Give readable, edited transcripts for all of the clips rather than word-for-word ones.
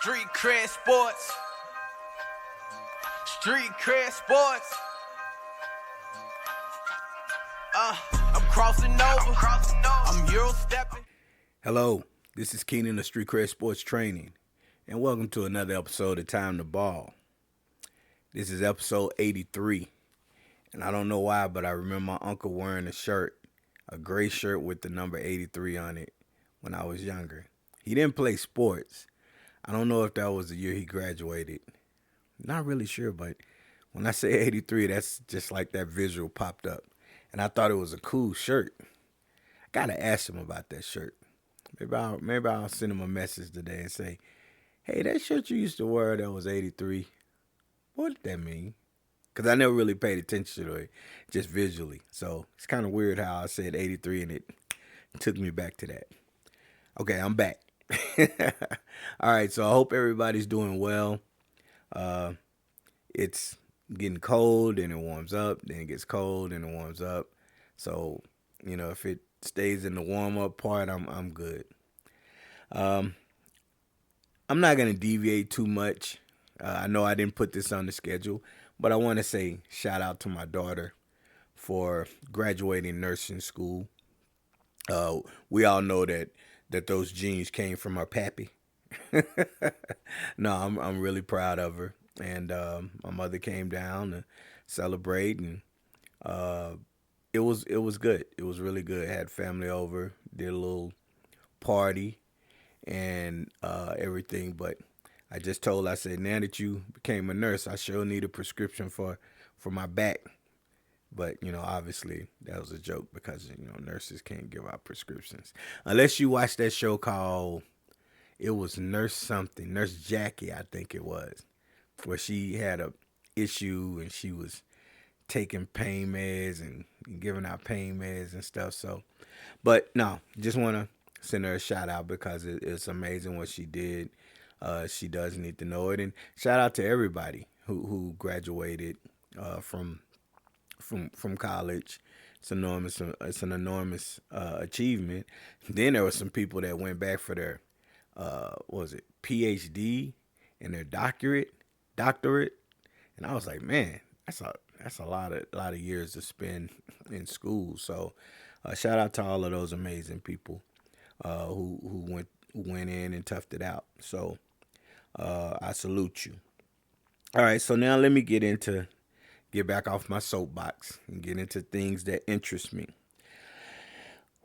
Street cred sports. Street cred sports. I'm crossing over. I'm Euro stepping. Hello, this is Keenan of Street Cred Sports Training, and welcome to another episode of Time to Ball. This is episode 83, and I don't know why, but I remember my uncle wearing a gray shirt with the number 83 on it when I was younger. He didn't play sports. I don't know if that was the year he graduated. Not really sure, but when I say 83, that's just like that visual popped up. And I thought it was a cool shirt. I gotta ask him about that shirt. Maybe I'll send him a message today and say, hey, that shirt you used to wear that was 83, what did that mean? Because I never really paid attention to it, just visually. So it's kind of weird how I said 83 and it took me back to that. Okay, I'm back. All right, so I hope everybody's doing well. It's getting cold and it warms up, then it gets cold and it warms up. So, if it stays in the warm up part, I'm good. I'm not gonna deviate too much. I know I didn't put this on the schedule, but I want to say shout out to my daughter for graduating nursing school. We all know that those genes came from her pappy. No, I'm really proud of her, and my mother came down to celebrate, and it was good. It was really good. Had family over, did a little party, and everything. But I just told her, I said, now that you became a nurse, I sure need a prescription for my back. But, obviously that was a joke because, nurses can't give out prescriptions. Unless you watch that show called, it was Nurse Jackie, I think it was, where she had a issue and she was taking pain meds and giving out pain meds and stuff. So, but no, just want to send her a shout out because it's amazing what she did. She does need to know it. And shout out to everybody who graduated from college. It's an enormous achievement. Then there were some people that went back for their PhD and their doctorate, and I was like, man, that's a lot of years to spend in school. So shout out to all of those amazing people who went in and toughed it out. So I salute you. All right, so now let me get back off my soapbox and get into things that interest me.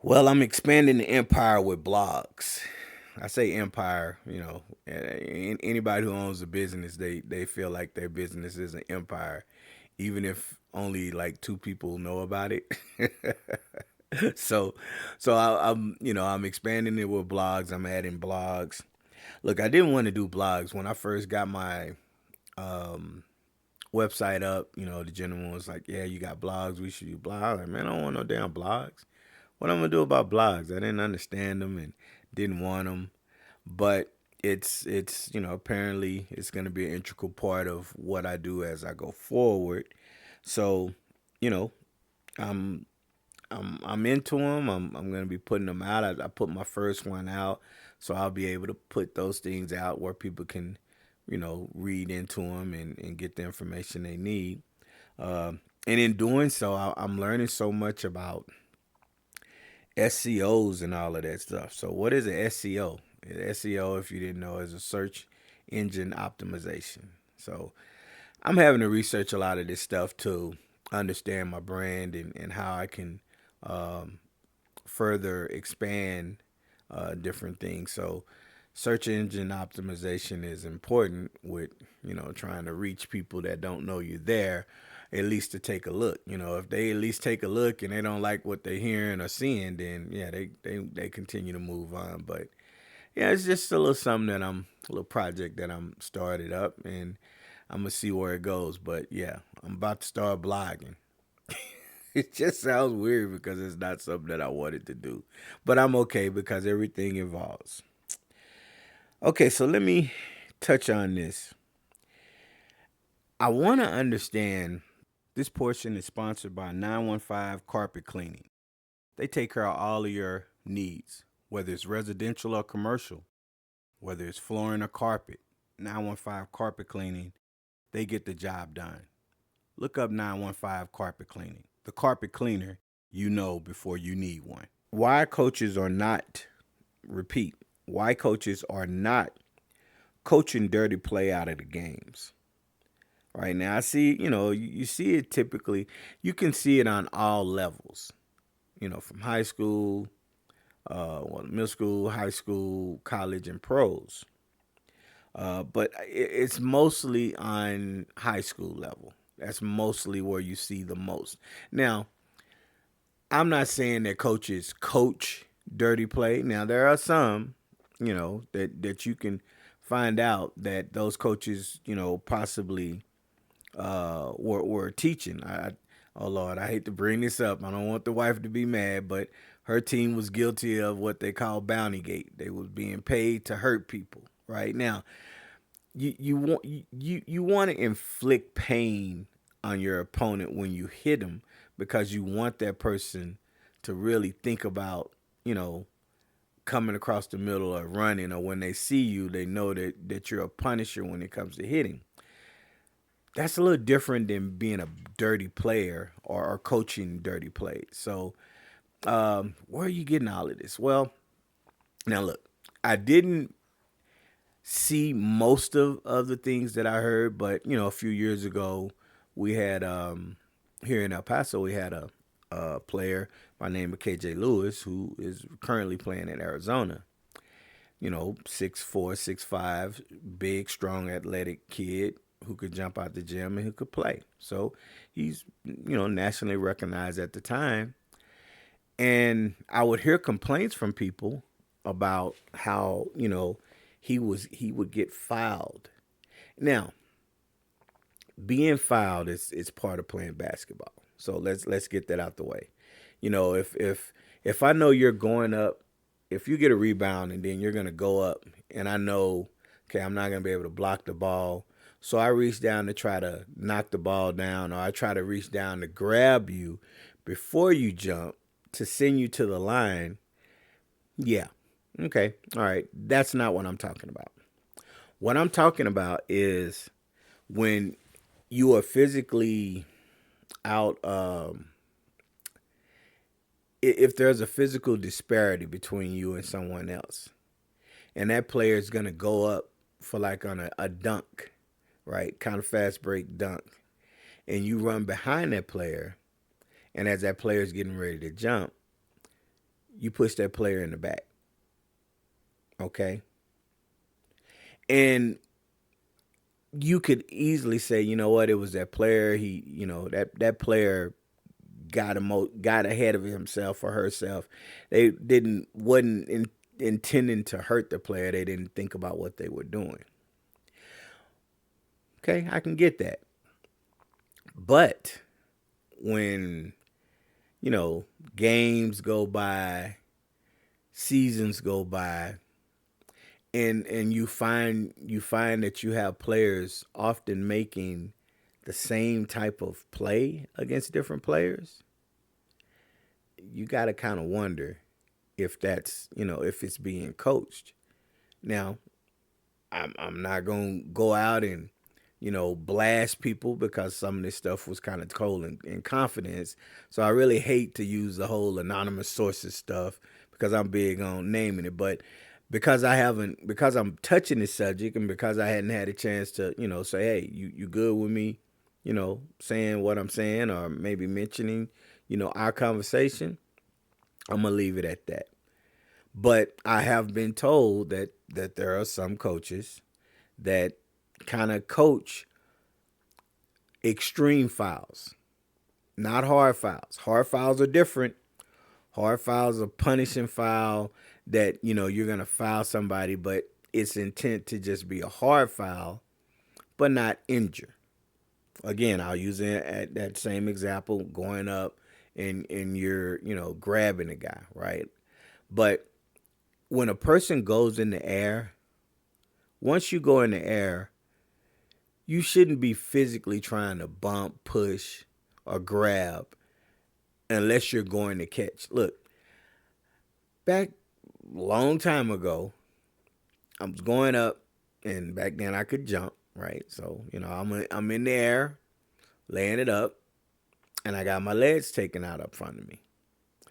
Well, I'm expanding the empire with blogs. I say empire, anybody who owns a business, they feel like their business is an empire, even if only like 2 people know about it. So I'm expanding it with blogs. I'm adding blogs. Look, I didn't want to do blogs when I first got my website up. The gentleman was like, yeah, you got blogs, we should do blogs. I was like, man, I don't want no damn blogs. What am I gonna do about blogs? I didn't understand them and didn't want them, but it's apparently it's gonna be an integral part of what I do as I go forward. So I'm into them. I'm gonna be putting them out. I put my first one out, so I'll be able to put those things out where people can read into them and get the information they need. And in doing so, I'm learning so much about SEOs and all of that stuff. So what is an SEO? SEO, if you didn't know, is a search engine optimization. So I'm having to research a lot of this stuff to understand my brand and how I can further expand different things. So search engine optimization is important with, trying to reach people that don't know you're there, at least to take a look. If they at least take a look and they don't like what they're hearing or seeing, then yeah, they continue to move on. But yeah, it's just a little project that I'm started up, and I'm gonna see where it goes. But yeah, I'm about to start blogging. It just sounds weird because it's not something that I wanted to do, but I'm okay because everything evolves. Okay, so let me touch on this. I want to understand, this portion is sponsored by 915 Carpet Cleaning. They take care of all of your needs, whether it's residential or commercial, whether it's flooring or carpet, 915 carpet cleaning, they get the job done. Look up 915 carpet cleaning. The carpet cleaner you know before you need one. Why coaches are not, repeat, why coaches are not coaching dirty play out of the games. Right now, I see, you see it typically, you can see it on all levels, from high school, middle school, high school, college, and pros. But it's mostly on high school level. That's mostly where you see the most. Now, I'm not saying that coaches coach dirty play. Now, there are some, that you can find out that those coaches, possibly were teaching. Oh Lord, I hate to bring this up. I don't want the wife to be mad, but her team was guilty of what they call bounty gate. They was being paid to hurt people. Right now, you want to inflict pain on your opponent when you hit them because you want that person to really think about coming across the middle or running, or when they see you, they know that you're a punisher when it comes to hitting. That's a little different than being a dirty player or coaching dirty plays. So, where are you getting all of this? Well, now look, I didn't see most of the things that I heard, but a few years ago, we had here in El Paso, we had a player by the name of KJ Lewis who is currently playing in Arizona. 6'4", 6'5", big, strong, athletic kid who could jump out the gym and who could play. So he's, nationally recognized at the time. And I would hear complaints from people about how, he would get fouled. Now, being fouled is part of playing basketball. So let's get that out the way. If I know you're going up, if you get a rebound and then you're gonna go up, and I know, okay, I'm not gonna be able to block the ball, so I reach down to try to knock the ball down, or I try to reach down to grab you before you jump to send you to the line. Yeah, okay, all right. That's not what I'm talking about. What I'm talking about is when you are physically out. If there's a physical disparity between you and someone else, and that player is going to go up for like on a dunk, right? Kind of fast break dunk. And you run behind that player, and as that player is getting ready to jump, you push that player in the back. Okay? And you could easily say, you know what, it was that player. That player got ahead of himself or herself. They wasn't intending to hurt the player. They didn't think about what they were doing. Okay, I can get that. But when games go by, seasons go by, and you find that you have players often making the same type of play against different players, you got to kind of wonder if that's, if it's being coached. Now, I'm not going to go out and, blast people because some of this stuff was kind of told in confidence. So I really hate to use the whole anonymous sources stuff because I'm big on naming it. But because I'm touching this subject, and because I hadn't had a chance to, say, hey, you good with me, saying what I'm saying, or maybe mentioning, our conversation, I'm going to leave it at that. But I have been told that there are some coaches that kind of coach extreme fouls, not hard fouls. Hard fouls are different. Hard fouls are punishing foul that, you're going to foul somebody, but it's intent to just be a hard foul, but not injure. Again, I'll use that same example, going up and you're, grabbing a guy, right? But when a person goes in the air, once you go in the air, you shouldn't be physically trying to bump, push, or grab unless you're going to catch. Look, back a long time ago, I was going up and back then I could jump, right? So I'm in the air, laying it up, and I got my legs taken out up front of me.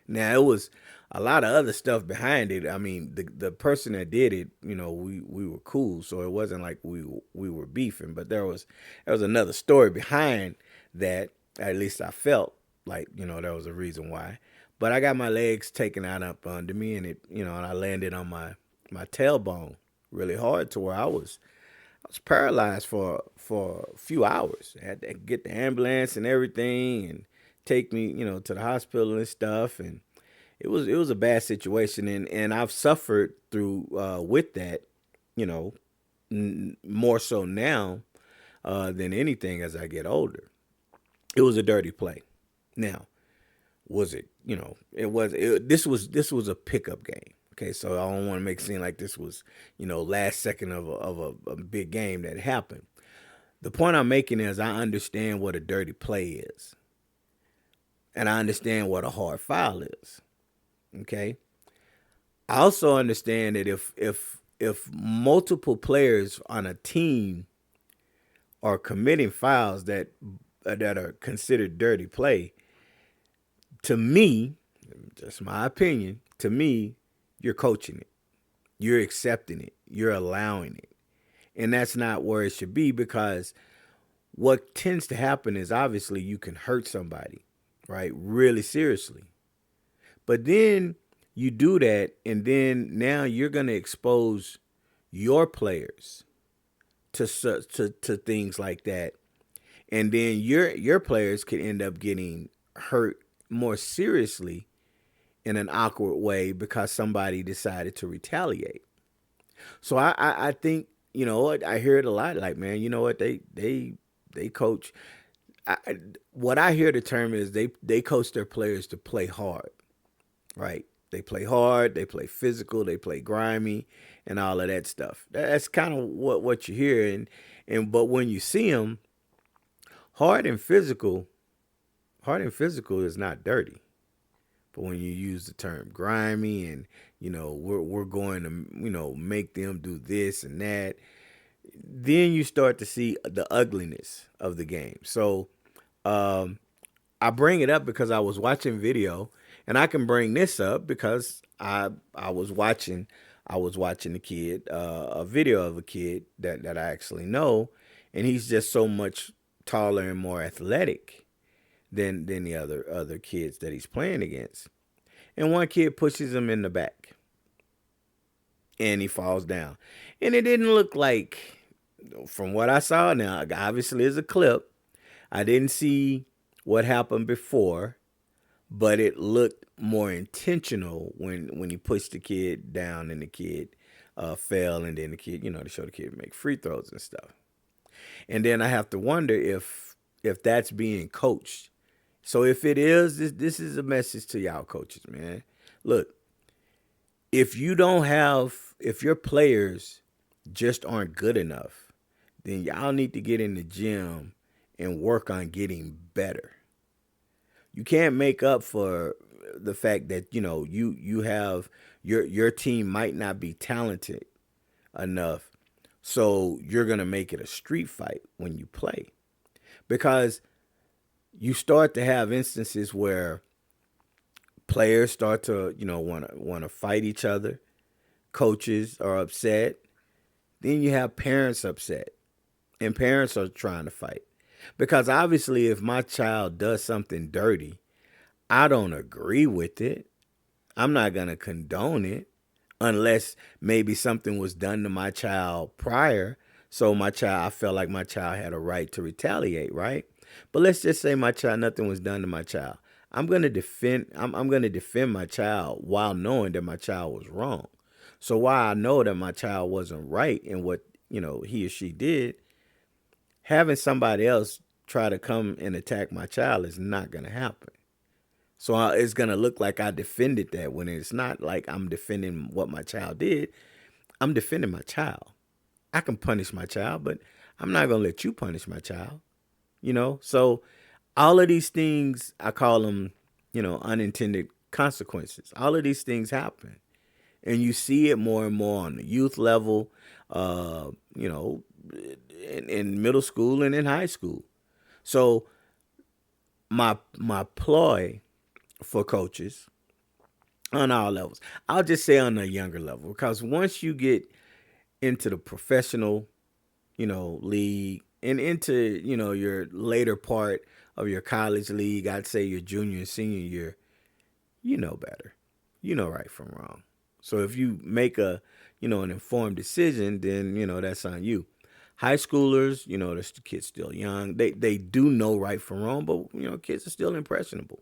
Now it was a lot of other stuff behind it. I mean, the person that did it, we were cool, so it wasn't like we were beefing. But there was another story behind that. At least I felt like there was a reason why. But I got my legs taken out up under me, and and I landed on my tailbone really hard to where I was paralyzed for a few hours. I had to get the ambulance and everything, and take me to the hospital and stuff, and it was a bad situation, and I've suffered through with that, you know, more so now than anything as I get older. It was a dirty play. Now, was it? This was a pickup game. Okay, so I don't want to make it seem like this was last second of a big game that happened. The point I'm making is I understand what a dirty play is, and I understand what a hard foul is. Okay, I also understand that if multiple players on a team are committing fouls that are considered dirty play, to me, just my opinion, to me, you're coaching it, you're accepting it, you're allowing it, and that's not where it should be, because what tends to happen is obviously you can hurt somebody, right, really seriously. But then you do that, and then now you're going to expose your players to things like that, and then your players could end up getting hurt more seriously in an awkward way because somebody decided to retaliate. So I think I hear it a lot. Like, man, you know what, they coach. What I hear the term is they coach their players to play hard, right? They play hard, they play physical, they play grimy, and all of that stuff. That's kind of what you hear, but when you see them, hard and physical is not dirty. But when you use the term grimy and we're going to make them do this and that, then you start to see the ugliness of the game. So I bring it up because I was watching video, and I can bring this up because I was watching the kid, a video of a kid that I actually know, and he's just so much taller and more athletic than the other kids that he's playing against. And one kid pushes him in the back, and he falls down. And it didn't look like, from what I saw now, obviously it's a clip, I didn't see what happened before, but it looked more intentional when he pushed the kid down and the kid fell, and then the kid, they show the kid make free throws and stuff. And then I have to wonder if that's being coached. So if it is, this is a message to y'all coaches, man. Look, if your players just aren't good enough, then y'all need to get in the gym and work on getting better. You can't make up for the fact that you have your team might not be talented enough, so you're gonna make it a street fight when you play, because you start to have instances where players start to want to fight each other, coaches are upset, then you have parents upset, and parents are trying to fight. Because obviously, if my child does something dirty, I don't agree with it. I'm not going to condone it unless maybe something was done to my child prior. So I felt like my child had a right to retaliate, right? But let's just say nothing was done to my child. I'm going to defend my child while knowing that my child was wrong. So while I know that my child wasn't right in what, he or she did, having somebody else try to come and attack my child is not going to happen. So it's going to look like I defended that, when it's not like I'm defending what my child did. I'm defending my child. I can punish my child, but I'm not going to let you punish my child. So all of these things, I call them, unintended consequences. All of these things happen. And you see it more and more on the youth level. you know, in middle school and in high school. So my ploy for coaches on all levels, I'll just say on a younger level, because once you get into the professional, league and into, your later part of your college league, I'd say your junior and senior year, you know better. You know right from wrong. So if you make an informed decision, then, that's on you. High schoolers, the kids still young. They do know right from wrong, but, kids are still impressionable,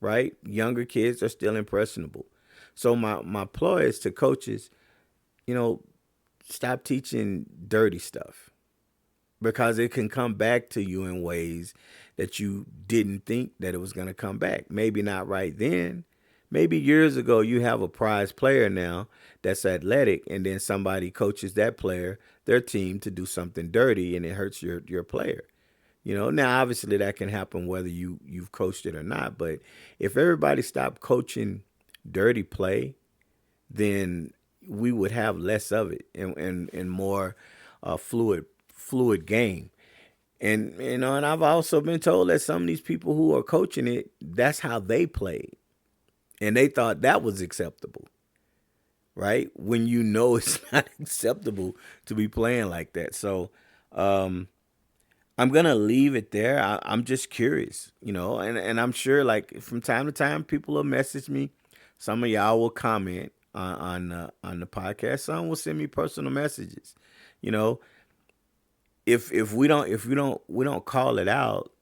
right? Younger kids are still impressionable. So my ploy is to coaches, you know, stop teaching dirty stuff, because it can come back to you in ways that you didn't think that it was going to come back. Maybe not right then. Maybe years ago you have a prize player now that's athletic, and then somebody coaches that player, their team, to do something dirty, and it hurts your player. Now obviously that can happen whether you've coached it or not. But if everybody stopped coaching dirty play, then we would have less of it, and more fluid game. And and I've also been told that some of these people who are coaching it, that's how they played, and they thought that was acceptable, right? When it's not acceptable to be playing like that. So I'm gonna leave it there. I'm just curious, and I'm sure, like, from time to time people will message me. Some of y'all will comment on the podcast. Some will send me personal messages. You know, if we don't call it out,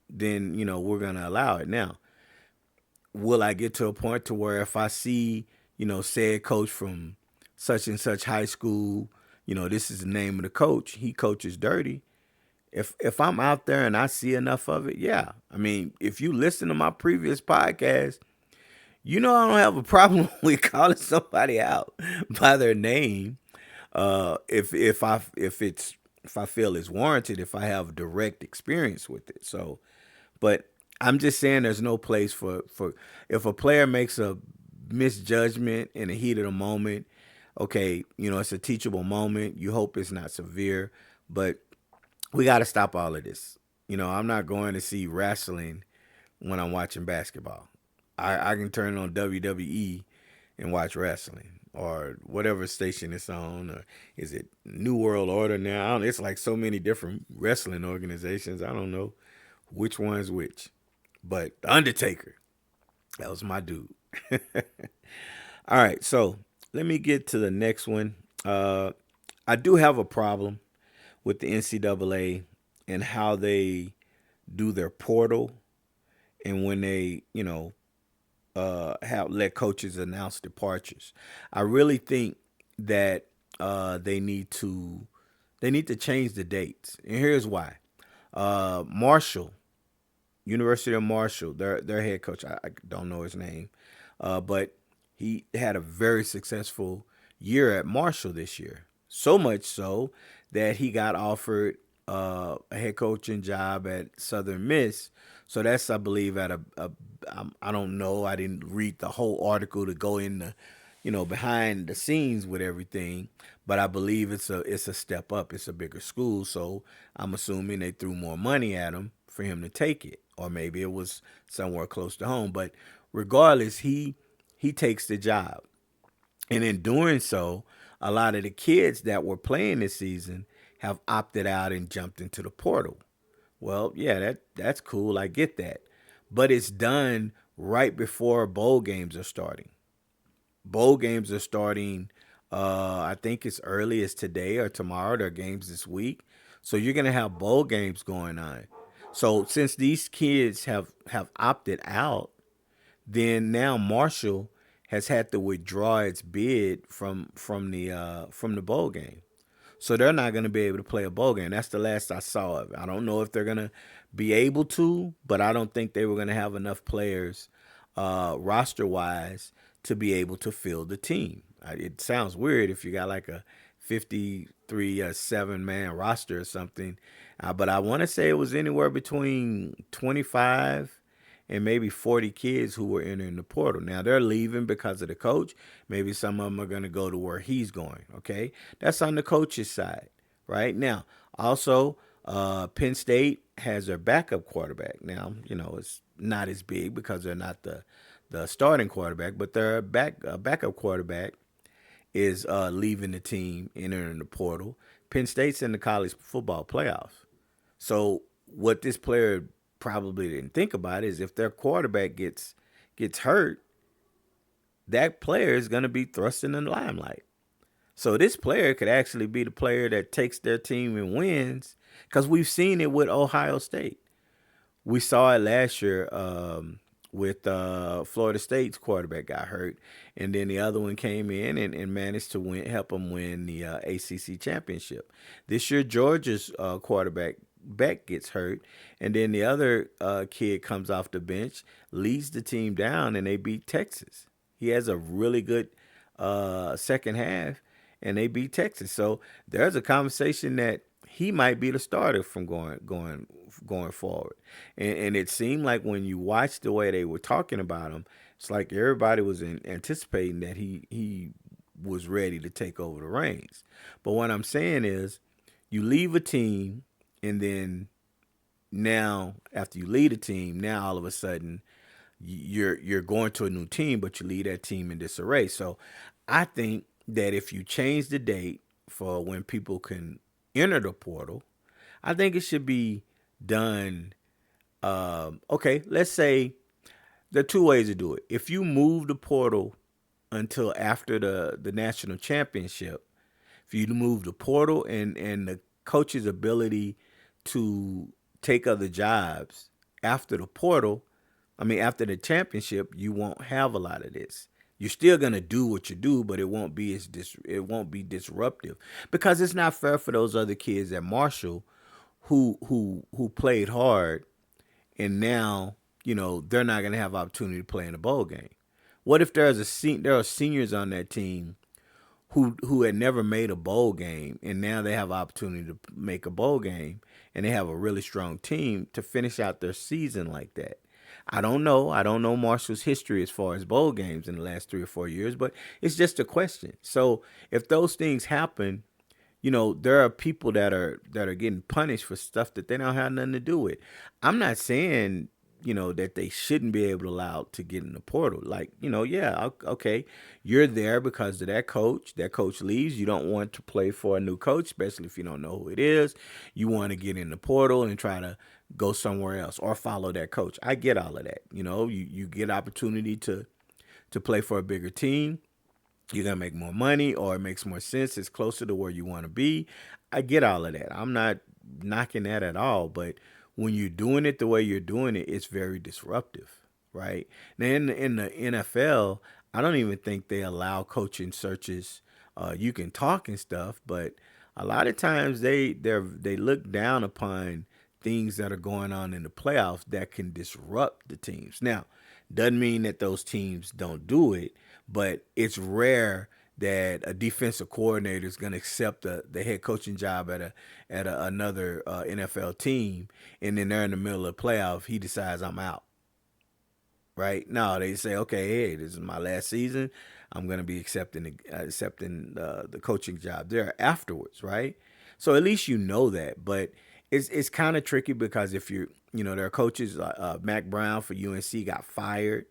then we're gonna allow it. Now, will I get to a point to where if I see said coach from such and such high school, this is the name of the coach, he coaches dirty. If I'm out there and I see enough of it, yeah. I mean, if you listen to my previous podcast, I don't have a problem with calling somebody out by their name. If I feel it's warranted, if I have direct experience with it. So, but I'm just saying there's no place for if a player makes a misjudgment in the heat of the moment. Okay, it's a teachable moment. You hope it's not severe, but we got to stop all of this. I'm not going to see wrestling when I'm watching basketball. I can turn on WWE and watch wrestling, or whatever station it's on. Or is it New World Order now? It's like so many different wrestling organizations. I don't know which one's which. But The Undertaker, that was my dude. All right, so let me get to the next one. I do have a problem with the NCAA and how they do their portal, and when they, have let coaches announce departures. I really think that they need to change the dates, and here's why. Marshall, University of Marshall, their head coach, I don't know his name, but he had a very successful year at Marshall this year. So much so that he got offered a head coaching job at Southern Miss. So that's, I believe, at I don't know. I didn't read the whole article to go in behind the scenes with everything, but I believe it's a step up. It's a bigger school, so I'm assuming they threw more money at him for him to take it, or maybe it was somewhere close to home. But regardless, he takes the job, and in doing so, a lot of the kids that were playing this season have opted out and jumped into the portal. Well, yeah, that's cool. I get that. But it's done right before bowl games are starting. Bowl games are starting, I think it's early as today or tomorrow. There are games this week. So you're going to have bowl games going on. So since these kids have opted out, then now Marshall has had to withdraw its bid from the bowl game. So they're not going to be able to play a bowl game. That's the last I saw of it. I don't know if they're going to be able to, but I don't think they were going to have enough players roster-wise to be able to fill the team. It sounds weird if you got like a 53 7-man roster or something, but I want to say it was anywhere between 25 and maybe 40 kids who were entering the portal. Now they're leaving because of the coach. Maybe some of them are going to go to where he's going. Okay, that's on the coach's side, right? Now, also, Penn State has their backup quarterback. Now, it's not as big because they're not the starting quarterback, but their backup quarterback is leaving the team, entering the portal. Penn State's in the college football playoffs. So what this player probably didn't think about is if their quarterback gets hurt, that player is going to be thrust in the limelight. So this player could actually be the player that takes their team and wins, because we've seen it with Ohio State. We saw it last year with Florida State's quarterback got hurt, and then the other one came in and managed to help them win the ACC championship. This year, Georgia's quarterback Beck gets hurt, and then the other kid comes off the bench, leads the team down, and they beat Texas. He has a really good second half, and they beat Texas. So there's a conversation that he might be the starter from going forward. And it seemed like when you watched the way they were talking about him, it's like everybody was anticipating that he was ready to take over the reins. But what I'm saying is, you leave a team, and then now after you leave a team, now all of a sudden you're going to a new team, but you leave that team in disarray. So I think that if you change the date for when people can enter the portal, I think it should be done. Okay, let's say there are two ways to do it. If you move the portal until after the national championship, if you move the portal and the coach's ability to take other jobs after the portal, after the championship, you won't have a lot of this. You're still gonna do what you do, but it won't be disruptive, because it's not fair for those other kids at Marshall who played hard, and now they're not gonna have opportunity to play in a bowl game. What if there are seniors on that team who had never made a bowl game, and now they have opportunity to make a bowl game, and they have a really strong team to finish out their season like that? I don't know Marshall's history as far as bowl games in the last 3 or 4 years, but it's just a question. So if those things happen, there are people that are getting punished for stuff that they don't have nothing to do with. I'm not saying that they shouldn't be able to allow to get in the portal. Like, yeah, okay, you're there because of that coach. That coach leaves. You don't want to play for a new coach, especially if you don't know who it is. You want to get in the portal and try to go somewhere else or follow that coach. I get all of that. You get opportunity to play for a bigger team. You're going to make more money, or it makes more sense. It's closer to where you want to be. I get all of that. I'm not knocking that at all, but when you're doing it the way you're doing it, it's very disruptive, right? Now, in the NFL, I don't even think they allow coaching searches. You can talk and stuff, but a lot of times they look down upon things that are going on in the playoffs that can disrupt the teams. Now, doesn't mean that those teams don't do it, but it's rare that a defensive coordinator is going to accept the head coaching job at another NFL team, and then they're in the middle of the playoff, he decides, I'm out. Right? No, they say, okay, hey, this is my last season. I'm going to be accepting the coaching job there afterwards, right? So at least you know that, but it's kind of tricky, because if there are coaches, Mac Brown for UNC got fired,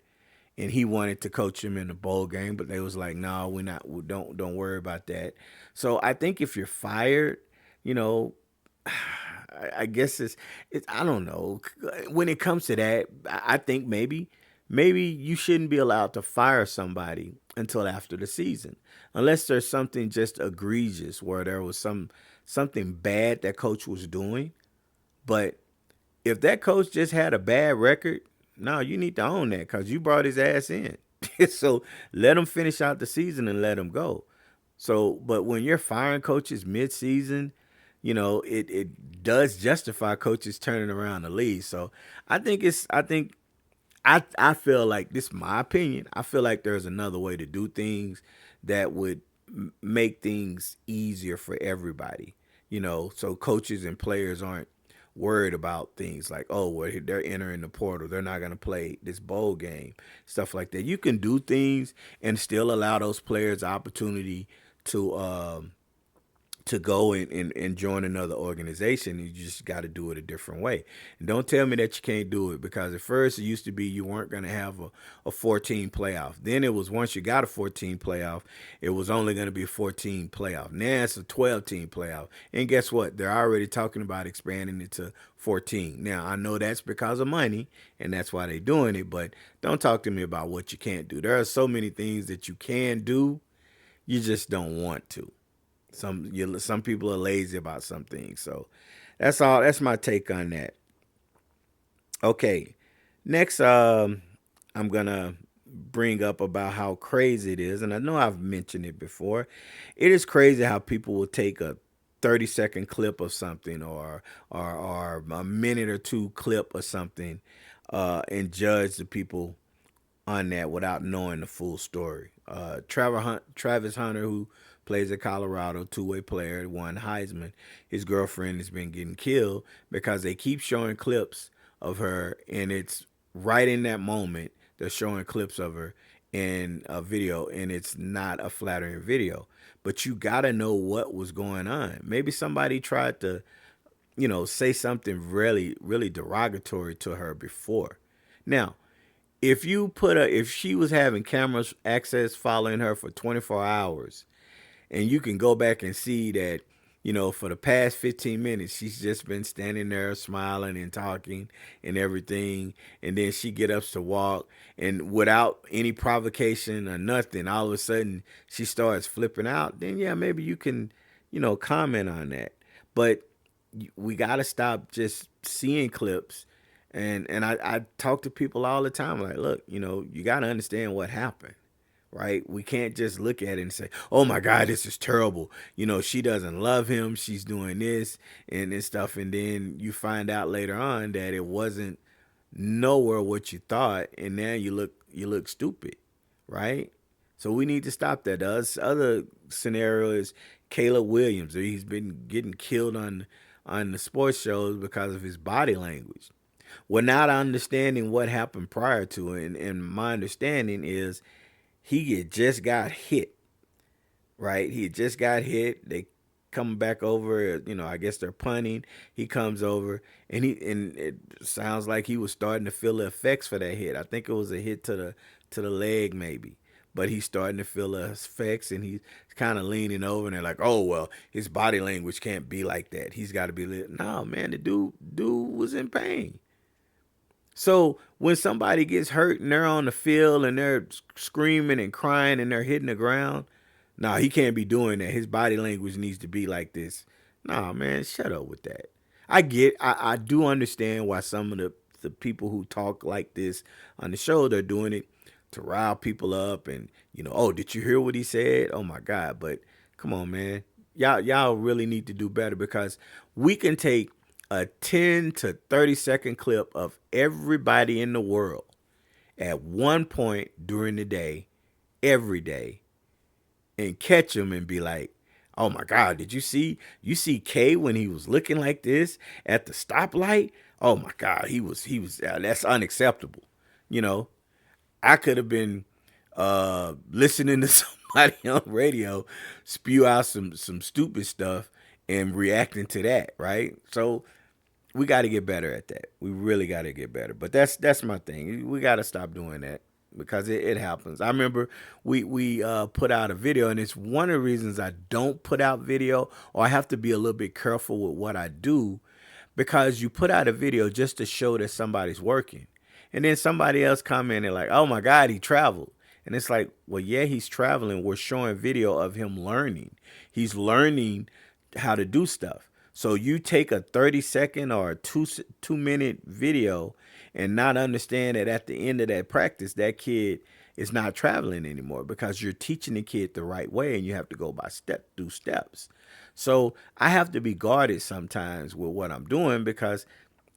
and he wanted to coach him in the bowl game, but they was like, no, don't worry about that. So I think if you're fired, I guess it's I don't know. When it comes to that, I think maybe you shouldn't be allowed to fire somebody until after the season, unless there's something just egregious where there was something bad that coach was doing. But if that coach just had a bad record, no, you need to own that, because you brought his ass in. So let him finish out the season and let him go. So, but when you're firing coaches mid-season, it does justify coaches turning around the league. So I feel like, this is my opinion, I feel like there's another way to do things that would make things easier for everybody. So coaches and players aren't worried about things like, oh, well, they're entering the portal, they're not going to play this bowl game, stuff like that. You can do things and still allow those players opportunity to go and join another organization. You just got to do it a different way. And don't tell me that you can't do it, because at first it used to be you weren't going to have a 14 playoff. Then it was, once you got a 14 playoff, it was only going to be a 14 playoff. Now it's a 12-team playoff. And guess what? They're already talking about expanding it to 14. Now, I know that's because of money, and that's why they're doing it, but don't talk to me about what you can't do. There are so many things that you can do, you just don't want to. Some people are lazy about some things. So that's all. That's my take on that. Okay. Next, I'm gonna bring up about how crazy it is, and I know I've mentioned it before. It is crazy how people will take a 30-second clip of something, or a minute or two clip of something, and judge the people on that without knowing the full story. Travis Hunter, who plays at Colorado, two-way player, won Heisman. His girlfriend has been getting killed because they keep showing clips of her, and it's right in that moment they're showing clips of her in a video, and it's not a flattering video. But you got to know what was going on. Maybe somebody tried to, say something really, really derogatory to her before. Now, if she was having cameras access following her for 24 hours, and you can go back and see that, for the past 15 minutes, she's just been standing there smiling and talking and everything. And then she get up to walk, and without any provocation or nothing, all of a sudden she starts flipping out. Then, yeah, maybe you can, comment on that. But we got to stop just seeing clips. And I talk to people all the time, like, look, you got to understand what happened. Right? We can't just look at it and say, oh my God, this is terrible. She doesn't love him. She's doing this and this stuff. And then you find out later on that it wasn't nowhere what you thought. And now you look stupid. Right? So we need to stop that. The other scenario is Caleb Williams. He's been getting killed on the sports shows because of his body language. Well, not understanding what happened prior to it. And my understanding is, he had just got hit, right? He had just got hit. They come back over, I guess they're punting. He comes over, and it sounds like he was starting to feel the effects for that hit. I think it was a hit to the leg maybe. But he's starting to feel the effects, and he's kind of leaning over, and they're like, oh, well, his body language can't be like that. He's got to be lit. No, man, the dude was in pain. So when somebody gets hurt and they're on the field and they're screaming and crying and they're hitting the ground, nah, he can't be doing that. His body language needs to be like this. Nah, man, shut up with that. I do understand why some of the people who talk like this on the show, they're doing it to rile people up and, oh, did you hear what he said? Oh my God. But come on, man. Y'all really need to do better, because we can take a 10 to 30-second clip of everybody in the world at one point during the day, every day, and catch them and be like, oh my God, did you see Kay when he was looking like this at the stoplight? Oh my God, he was that's unacceptable. I could have been listening to somebody on radio spew out some stupid stuff and reacting to that, right? So we got to get better at that. We really got to get better. But that's my thing. We got to stop doing that, because it happens. I remember we put out a video, and it's one of the reasons I don't put out video, or I have to be a little bit careful with what I do, because you put out a video just to show that somebody's working. And then somebody else commented like, oh my God, he traveled. And it's like, well, yeah, he's traveling. We're showing video of him learning. He's learning how to do stuff. So you take a 30-second or a two-minute video and not understand that at the end of that practice, that kid is not traveling anymore, because you're teaching the kid the right way, and you have to go by through steps. So I have to be guarded sometimes with what I'm doing, because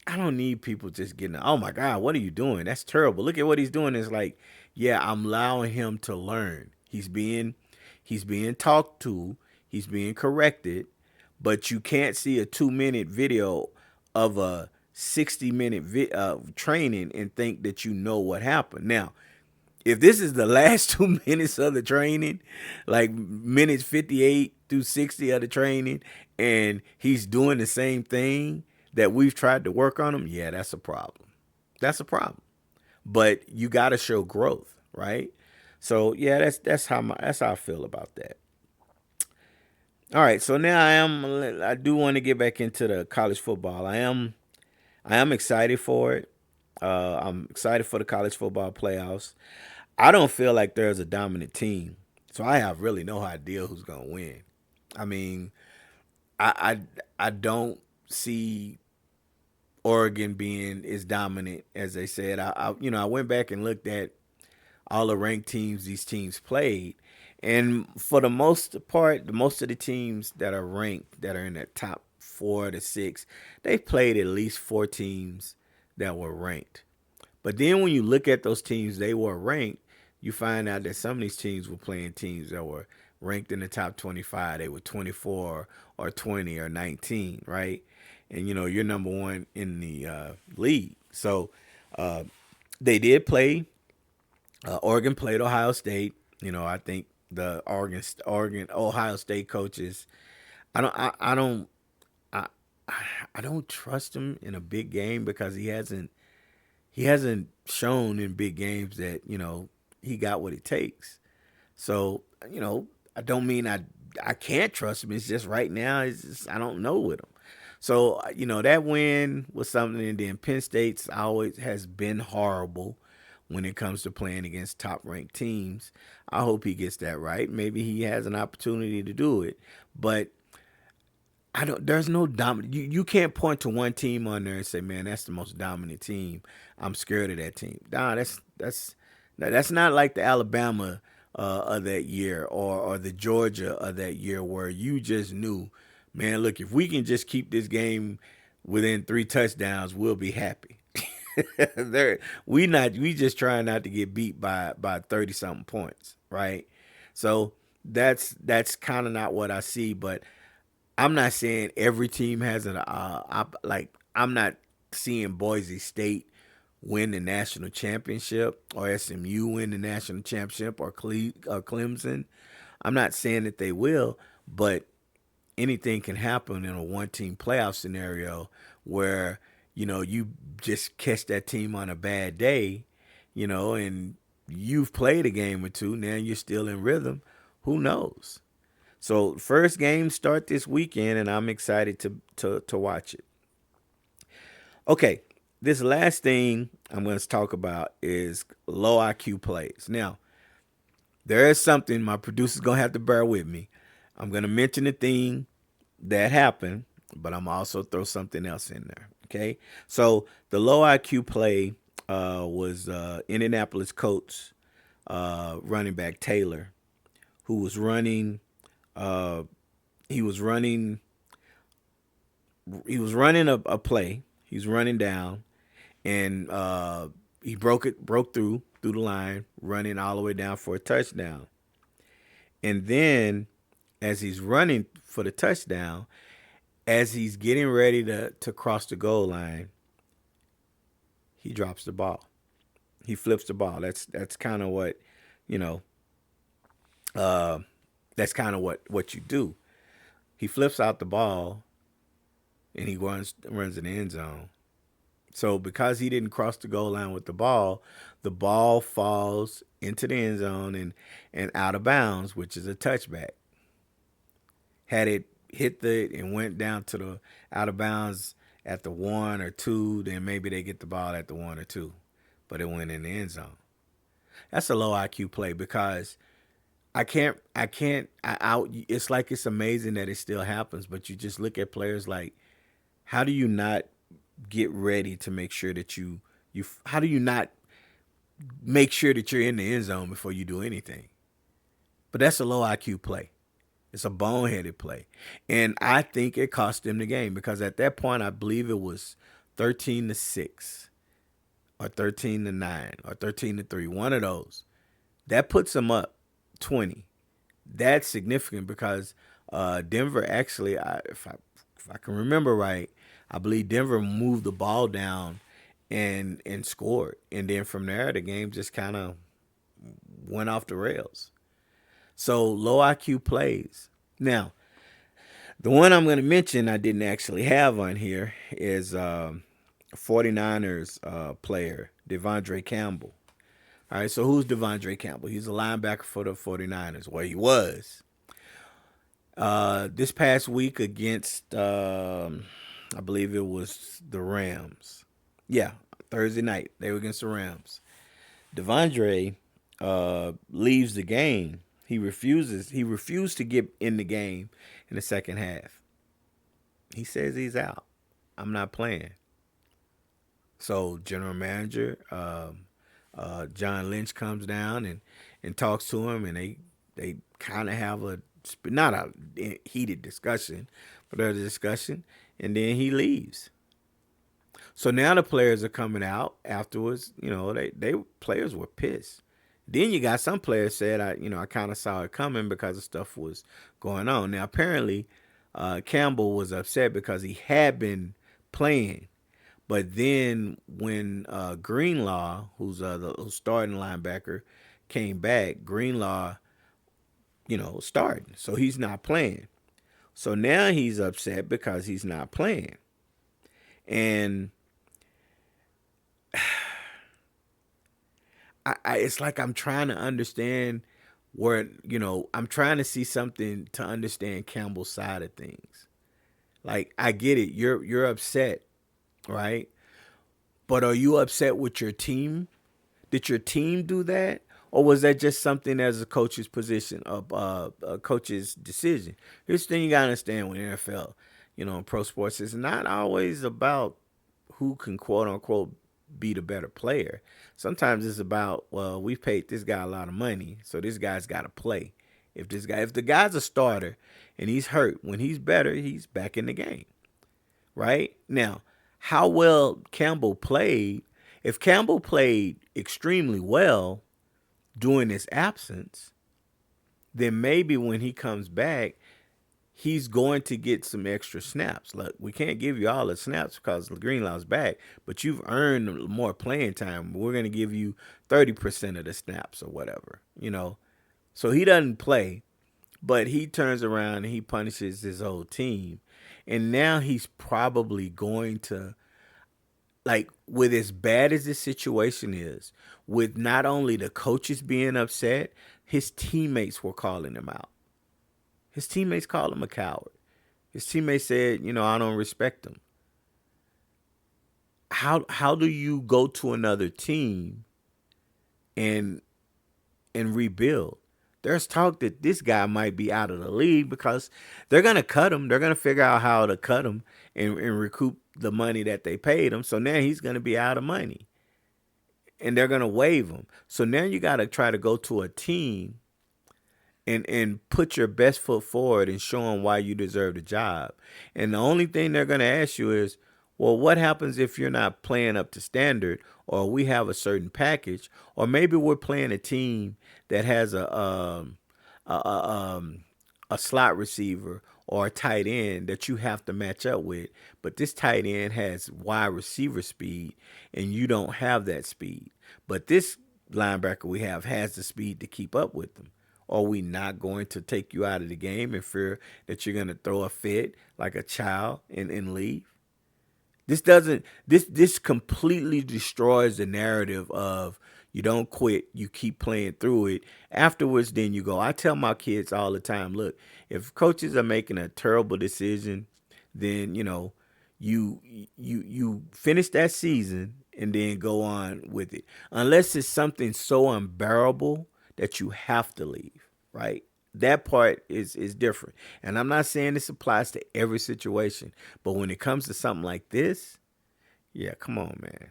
I don't need people just getting, oh my God, what are you doing? That's terrible. Look at what he's doing. It's like, yeah, I'm allowing him to learn. He's being talked to. He's being corrected. But you can't see a 2-minute video of a 60-minute training and think that you know what happened. Now, if this is the last 2 minutes of the training, like minutes 58 through 60 of the training, and he's doing the same thing that we've tried to work on him, yeah, that's a problem. That's a problem. But you got to show growth, right? So yeah, that's how I feel about that. All right, so now I do want to get back into the college football. I am excited for it. I'm excited for the college football playoffs. I don't feel like there's a dominant team, so I have really no idea who's gonna win. I mean, I don't see Oregon being as dominant as they said. I went back and looked at all the ranked teams these teams played, and for the most part, most of the teams that are ranked, that are in the top 4 to 6, they've played at least 4 teams that were ranked. But then when you look at those teams they were ranked, you find out that some of these teams were playing teams that were ranked in the top 25. They were 24 or 20 or 19, right? And, you're number one in the league. So they did play. Oregon played Ohio State. I think the Ohio State coaches, I don't trust him in a big game because he hasn't shown in big games that, he got what it takes. So, I don't mean I can't trust him. It's just right now, I don't know with him. So, that win was something. And then Penn State's always has been horrible when it comes to playing against top-ranked teams. I hope he gets that right. Maybe he has an opportunity to do it. But there's no dominant. You can't point to one team on there and say, man, that's the most dominant team. I'm scared of that team. Nah, that's not like the Alabama of that year or the Georgia of that year where you just knew, man, look, if we can just keep this game within 3 touchdowns, we'll be happy. We just trying not to get beat by 30 something points, right? So that's kind of not what I see. But I'm not saying every team has I'm not seeing Boise State win the national championship or SMU win the national championship or Clemson. I'm not saying that they will, but anything can happen in a one-team playoff scenario where, you just catch that team on a bad day, and you've played a game or two. Now you're still in rhythm. Who knows? So first game start this weekend, and I'm excited to watch it. Okay, this last thing I'm going to talk about is low IQ plays. Now, there is something my producer's going to have to bear with me. I'm going to mention the thing that happened, but I'm also throw something else in there. Okay, so the low IQ play was Indianapolis Colts running back Taylor, who was running. He was running a play. He's running down, and he broke through the line, running all the way down for a touchdown. And then, as he's running for the touchdown, as he's getting ready to cross the goal line, he drops the ball. He flips the ball. That's kind of what, that's kind of what you do. He flips out the ball, and he runs in the end zone. So because he didn't cross the goal line with the ball falls into the end zone and out of bounds, which is a touchback. Had it hit and went down to the out of bounds at the 1 or 2, then maybe they get the ball at the 1 or 2. But it went in the end zone. That's a low IQ play because it's like it's amazing that it still happens, but you just look at players like, how do you not get ready to make sure that how do you not make sure that you're in the end zone before you do anything? But that's a low IQ play. It's a boneheaded play. And I think it cost them the game because at that point, I believe it was 13-6 or 13-9 or 13-3, one of those. That puts them up 20. That's significant because Denver actually, if if I can remember right, I believe Denver moved the ball down and scored. And then from there, the game just kind of went off the rails. So low IQ plays. Now, the one I'm going to mention I didn't actually have on here is 49ers player, Devondre Campbell. All right, so who's Devondre Campbell? He's a linebacker for the 49ers. Well, he was. This past week against, I believe it was the Rams. Yeah, Thursday night. They were against the Rams. Devondre leaves the game. He refused to get in the game in the second half. He says he's out. I'm not playing. So general manager John Lynch comes down and talks to him, and they kind of have not a heated discussion, but a discussion, and then he leaves. So now the players are coming out afterwards. You know, they players were pissed. Then you got some players said, I kind of saw it coming because the stuff was going on. Now, apparently, Campbell was upset because he had been playing. But then when Greenlaw, who's the starting linebacker, came back, Greenlaw, starting. So he's not playing. So now he's upset because he's not playing. And it's like I'm trying to understand where, I'm trying to see something to understand Campbell's side of things. Like, I get it. You're upset, right? But are you upset with your team? Did your team do that? Or was that just something as a coach's position, a coach's decision? Here's the thing you got to understand with NFL, in pro sports, it's not always about who can, quote unquote, be the better player. Sometimes it's about, well, we paid this guy a lot of money, so this guy's got to play. If the guy's a starter and he's hurt, when he's better, he's back in the game, right? Now, how well Campbell played, if Campbell played extremely well during his absence, then maybe when he comes back, he's going to get some extra snaps. Look, we can't give you all the snaps because Greenlaw's back, but you've earned more playing time. We're going to give you 30% of the snaps or whatever, So he doesn't play, but he turns around and he punishes his whole team. And now he's probably going to, like, with as bad as this situation is, with not only the coaches being upset, his teammates were calling him out. His teammates called him a coward. His teammates said, I don't respect him. How do you go to another team and rebuild? There's talk that this guy might be out of the league because they're going to cut him. They're going to figure out how to cut him and recoup the money that they paid him. So now he's going to be out of money. And they're going to waive him. So now you got to try to go to a team and put your best foot forward and show them why you deserve the job. And the only thing they're going to ask you is, well, what happens if you're not playing up to standard, or we have a certain package, or maybe we're playing a team that has a slot receiver or a tight end that you have to match up with, but this tight end has wide receiver speed and you don't have that speed. But this linebacker we have has the speed to keep up with them. Are we not going to take you out of the game in fear that you're going to throw a fit like a child and leave? This completely destroys the narrative of you don't quit, you keep playing through it. Afterwards, then you go. I tell my kids all the time, look, if coaches are making a terrible decision, then, you finish that season and then go on with it. Unless it's something so unbearable that you have to leave, right? That part is different. And I'm not saying this applies to every situation, but when it comes to something like this, yeah, come on, man.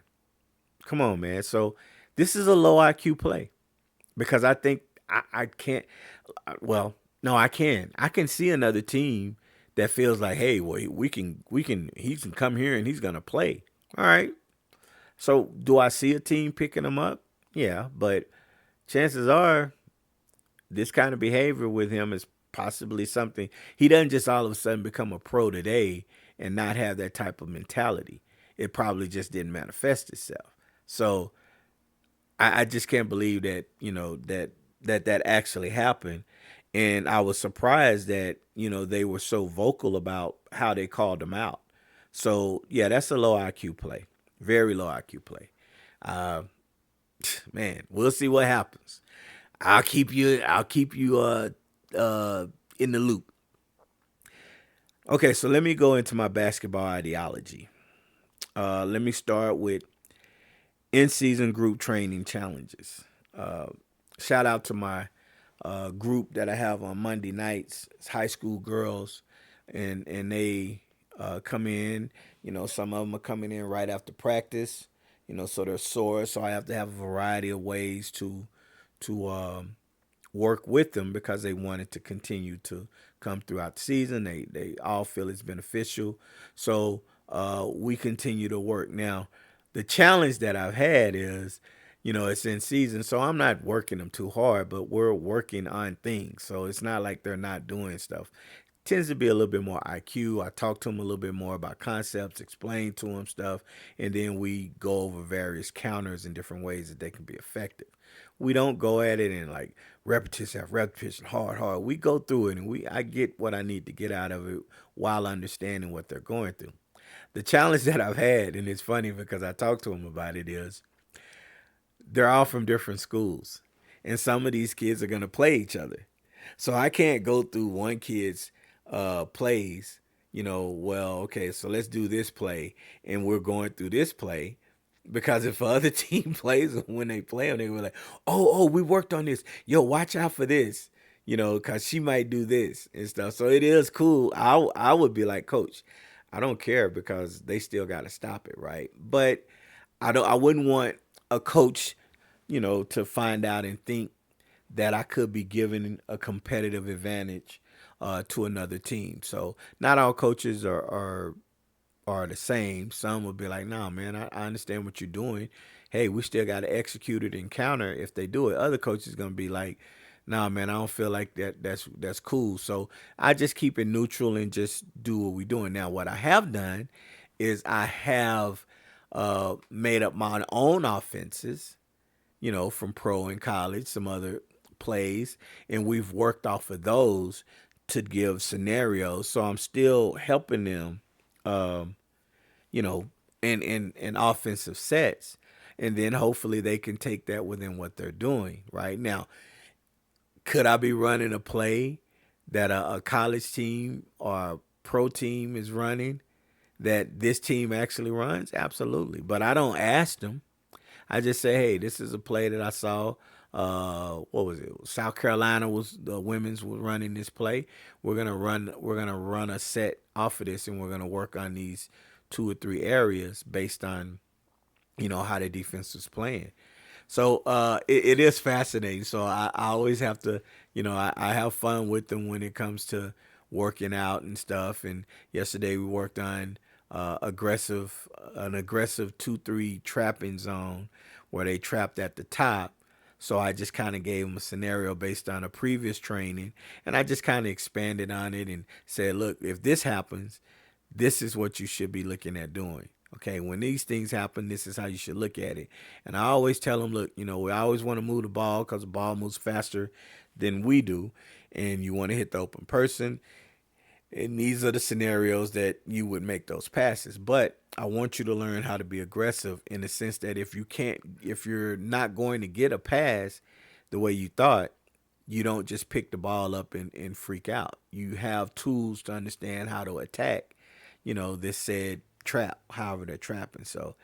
Come on, man. So this is a low IQ play because I think I can't, well, no, I can. I can see another team that feels like, hey, well, he can come here and he's going to play. All right. So do I see a team picking him up? Yeah, but chances are this kind of behavior with him is possibly something. He doesn't just all of a sudden become a pro today and not have that type of mentality. It probably just didn't manifest itself. So I just can't believe that, that actually happened. And I was surprised that, they were so vocal about how they called them out. So yeah, that's a low IQ play. Very low IQ play. Uh, Man, we'll see what happens. I'll keep you in the loop. Okay, so let me go into my basketball ideology. Let me start with in-season group training challenges. Uh, Shout out to my group that I have on Monday nights. It's high school girls, and they come in. Some of them are coming in right after practice. So they're sore. So I have to have a variety of ways to work with them because they wanted to continue to come throughout the season. They all feel it's beneficial. So we continue to work. Now, the challenge that I've had is, it's in season, so I'm not working them too hard, but we're working on things. So it's not like they're not doing stuff. Tends to be a little bit more IQ. I talk to them a little bit more about concepts, explain to them stuff, and then we go over various counters and different ways that they can be effective. We don't go at it in like repetition after repetition, hard. We go through it, and I get what I need to get out of it while understanding what they're going through. The challenge that I've had, and it's funny because I talked to them about it, is they're all from different schools, and some of these kids are going to play each other. So I can't go through one kid's plays, well, okay, so let's do this play, and we're going through this play. Because if other team plays them, when they play them, they were like, oh, we worked on this. Yo, watch out for this, because she might do this and stuff. So it is cool. I would be like, Coach, I don't care because they still got to stop it, right? But I wouldn't want a coach, to find out and think that I could be giving a competitive advantage to another team. So not all coaches are the same. Some will be like, "Nah, man, I understand what you're doing. Hey, we still got to execute it and counter if they do it." Other coaches gonna be like, "Nah, man, I don't feel like that. That's cool." So I just keep it neutral and just do what we're doing. Now, what I have done is I have made up my own offenses, from pro and college, some other plays, and we've worked off of those to give scenarios. So I'm still helping them, um, you know, in offensive sets. And then hopefully they can take that within what they're doing right now. Could I be running a play that a college team or a pro team is running that this team actually runs? Absolutely. But I don't ask them. I just say, hey, this is a play that I saw. What was it? South Carolina was the women's was running this play. We're gonna run a set off of this, and we're gonna work on these two or three areas based on how the defense is playing. So it is fascinating. So I always have to, I have fun with them when it comes to working out and stuff. And yesterday we worked on an aggressive 2-3 trapping zone where they trapped at the top. So I just kind of gave them a scenario based on a previous training, and I just kind of expanded on it and said, look, if this happens, this is what you should be looking at doing. Okay, when these things happen, this is how you should look at it. And I always tell them, look, we always want to move the ball because the ball moves faster than we do. And you want to hit the open person. And these are the scenarios that you would make those passes. But I want you to learn how to be aggressive in the sense that if you're not going to get a pass the way you thought, you don't just pick the ball up and freak out. You have tools to understand how to attack, this said trap, however they're trapping. So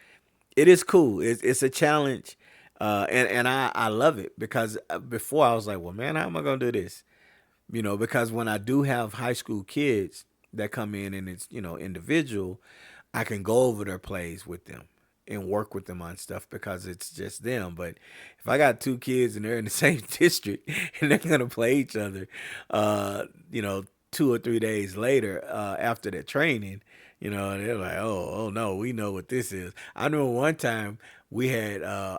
it is cool. It's a challenge. And I love it because before I was like, well, man, how am I going to do this? Because when I do have high school kids that come in and it's, individual, I can go over their plays with them and work with them on stuff because it's just them. But if I got two kids and they're in the same district and they're going to play each other, 2 or 3 days later after their training, they're like, oh no, we know what this is. I know one time I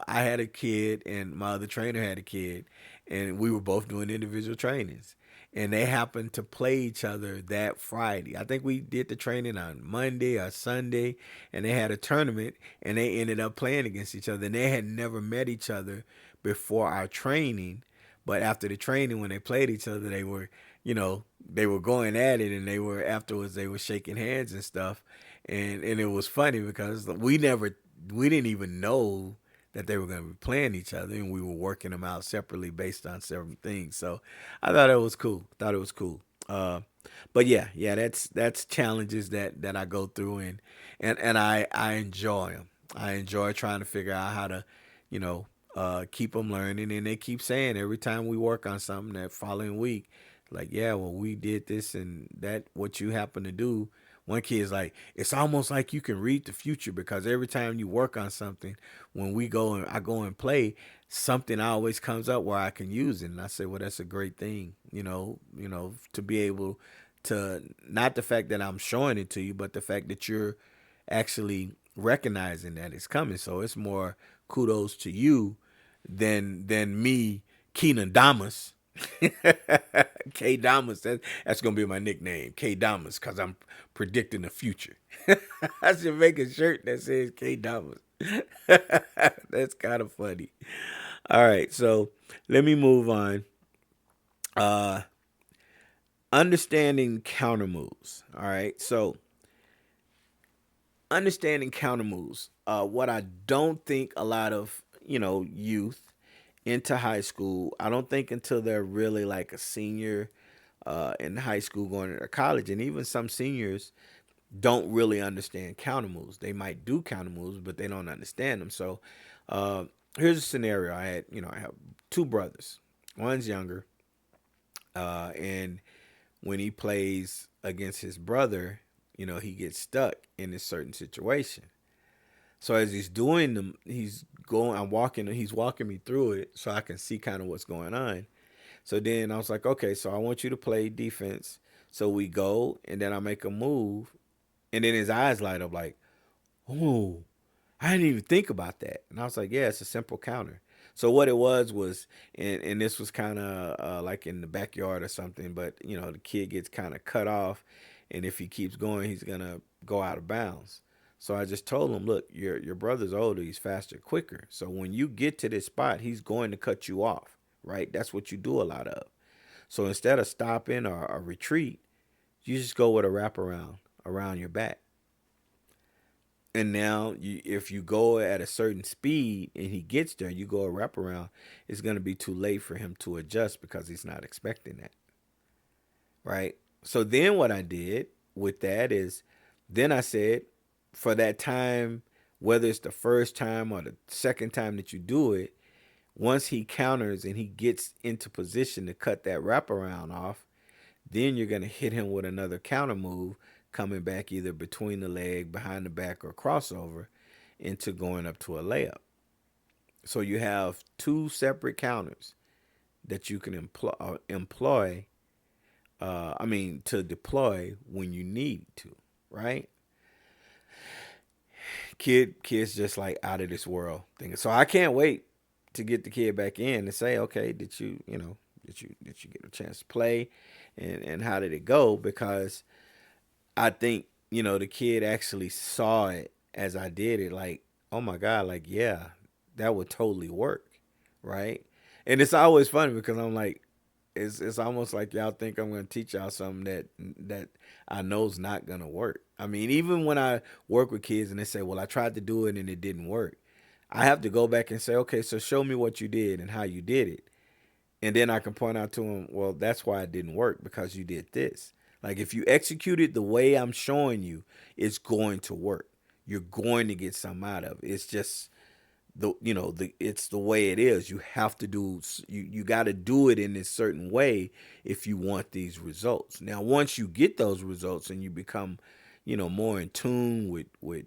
had a kid and my other trainer had a kid and we were both doing individual trainings. and they happened to play each other that Friday. I think we did the training on Monday or Sunday, and they had a tournament, and they ended up playing against each other. And they had never met each other before our training, but after the training, when they played each other, they were, they were going at it, and they were afterwards they were shaking hands and stuff, and it was funny because we didn't even know that they were going to be playing each other, and we were working them out separately based on several things. So I thought it was cool. But yeah, that's challenges that I go through, and I enjoy them. I enjoy trying to figure out how to, you know, keep them learning, and they keep saying every time we work on something that following week, like, yeah, well, we did this and that. What you happen to do. One kid's like, it's almost like you can read the future because every time you work on something, when I go and play, something always comes up where I can use it. And I say, well, that's a great thing, to be able to, not the fact that I'm showing it to you, but the fact that you're actually recognizing that it's coming. So it's more kudos to you than me, Keenan Damas. K Damas, that's gonna be my nickname, K Damas, because I'm predicting the future. I should make a shirt that says K Damas. That's kind of funny. All right, so let me move on. Uh, Understanding counter moves. All right, so understanding counter moves. What I don't think a lot of youth into high school, I don't think until they're really like a senior in high school going to college, and even some seniors don't really understand counter moves. They might do counter moves, but they don't understand them. So here's a scenario. I have two brothers. One's younger, and when he plays against his brother, he gets stuck in a certain situation. So as he's doing them, he's walking me through it so I can see kind of what's going on. So then I was like, okay, so I want you to play defense. So we go, and then I make a move, and then his eyes light up like, oh, I didn't even think about that. And I was like, yeah, it's a simple counter. So what it was, and this was kind of like in the backyard or something, but the kid gets kind of cut off, and if he keeps going, he's gonna go out of bounds. So I just told him, look, your brother's older, he's faster, quicker. So when you get to this spot, he's going to cut you off, right? That's what you do a lot of. So instead of stopping or a retreat, you just go with a wraparound around your back. And now, if you go at a certain speed and he gets there, you go a wraparound, it's going to be too late for him to adjust because he's not expecting that, right? So then what I did with that is, then I said, for that time, whether it's the first time or the second time that you do it, once he counters and he gets into position to cut that wraparound off, then you're going to hit him with another counter move coming back either between the leg, behind the back, or crossover into going up to a layup. So you have two separate counters that you can to deploy when you need to, right? Kid's just like out of this world thinking. So I can't wait to get the kid back in and say, okay, did you get a chance to play, and how did it go? Because I think the kid actually saw it as I did it, like, oh my God, like, yeah, that would totally work, right? And it's always funny because I'm like, it's almost like y'all think I'm going to teach y'all something that I know is not going to work. I mean, even when I work with kids and they say, well, I tried to do it and it didn't work, I have to go back and say, okay, so show me what you did and how you did it. And then I can point out to them, well, that's why it didn't work, because you did this. Like, if you execute it the way I'm showing you, it's going to work. You're going to get something out of it. It's just it's the way it is. You have to you got to do it in this certain way if you want these results. Now, once you get those results and you become, more in tune with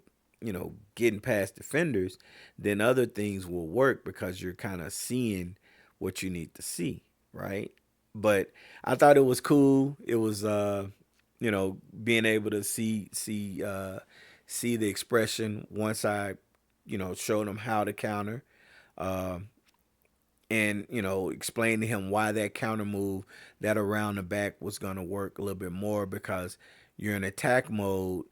getting past defenders, then other things will work because you're kind of seeing what you need to see, right? But I thought it was cool. It was being able to see the expression once I showed them how to counter. and, explain to him why that counter move, that around the back, was going to work a little bit more, because you're in attack mode,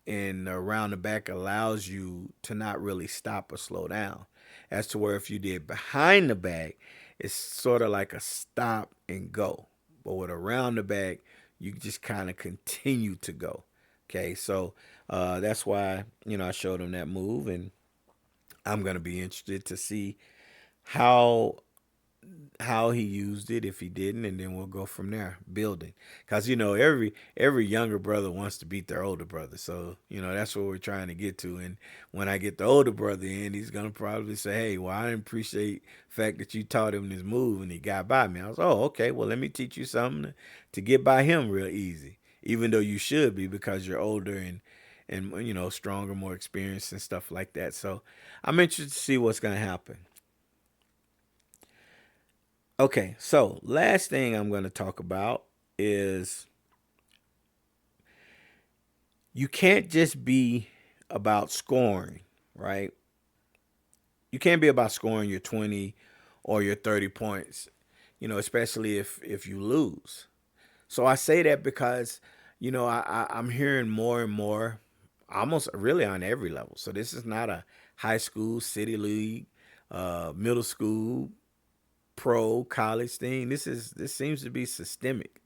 and the around the back allows you to not really stop or slow down. As to where if you did behind the back, it's sort of like a stop and go. But with around the back, you just kind of continue to go. Okay, so that's why, I showed him that move, and I'm going to be interested to see how he used it, if he didn't, and then we'll go from there, building. Because every younger brother wants to beat their older brother, so that's what we're trying to get to. And when I get the older brother in, he's gonna probably say, "Hey, well, I appreciate the fact that you taught him this move and he got by me." I was, "Oh, okay. Well, let me teach you something to get by him real easy." Even though you should be, because you're older and stronger, more experienced, and stuff like that. So I'm interested to see what's gonna happen. Okay, so last thing I'm going to talk about is you can't just be about scoring, right? You can't be about scoring your 20 or your 30 points, especially if you lose. So I say that because, I'm hearing more and more, almost really on every level. So this is not a high school, city league, middle school, pro, college thing. This seems to be systemic.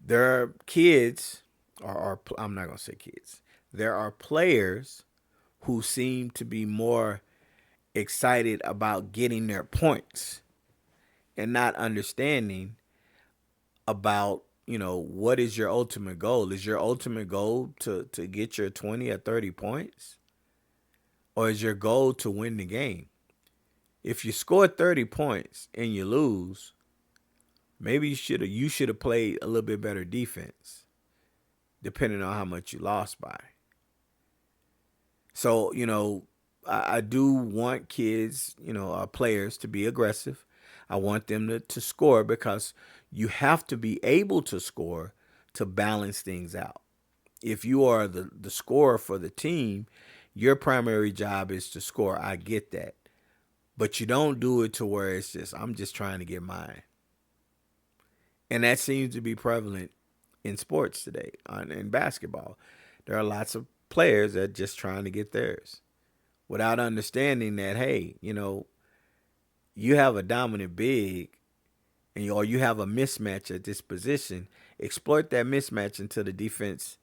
There are kids, or I'm not gonna say kids. There are players who seem to be more excited about getting their points and not understanding about what is your ultimate goal. Is your ultimate goal to get your 20 or 30 points, or is your goal to win the game? If you score 30 points and you lose, maybe you should have played a little bit better defense, depending on how much you lost by. So, I do want kids, players, to be aggressive. I want them to score, because you have to be able to score to balance things out. If you are the scorer for the team, your primary job is to score. I get that. But you don't do it to where it's just, I'm just trying to get mine. And that seems to be prevalent in sports today, in basketball. There are lots of players that are just trying to get theirs without understanding that, hey, you have a dominant big, or you have a mismatch at this position. Exploit that mismatch until the defense